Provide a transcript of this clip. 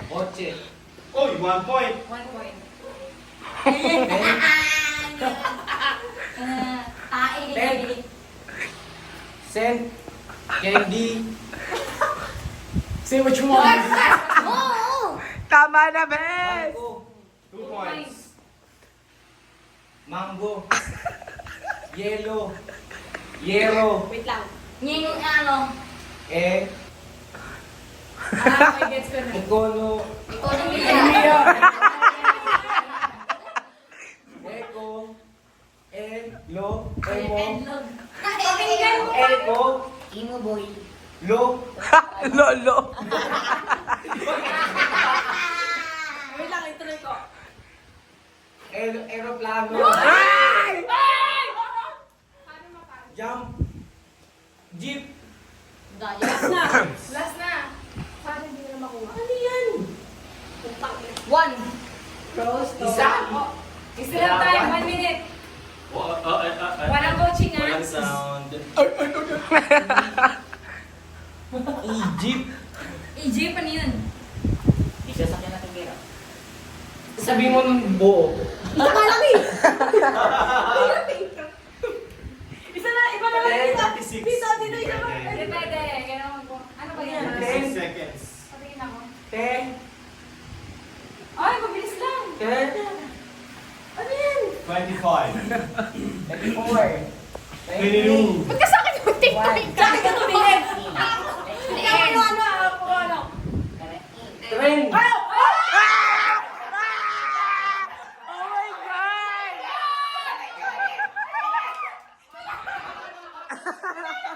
Oche. Uy, 1 point. 1 point. Ten. Send. Candy. Say what you want. Tama na, Bes! Mango. 2 points. Mango. Yellow. Yero. Wait lang. Nging ano? Eh. Okay, gets ko na. Econo. Ekonomiya. Eco. Elo. Emo. Pakinggan mo. Eco. Imo boy. Lo. Lolo. Wait lang, ituloy ko. Aeroplano. Ay! Jump. Jeep. Last na. Last na. Paano hindi na makuha? Ano yan? 1. Rose. Isa. Isa lang time. 1 minute. Walang coaching ha. Walang sound. Egypt. Egypt, ano yun? Isasakyan natin pera. Sabi mo ng buo. Isa ka lang eh. Isa na, iba na lang kita. 26. Dito, dito, dito. Pwede. Pwede. Ganun mo. Ano ba yan? 6 seconds. Patingin ako. 10. Ay, mabilis lang. 10. Ano yan? 25. 24. 22. Ba't ka sa akin yung tiktok ka?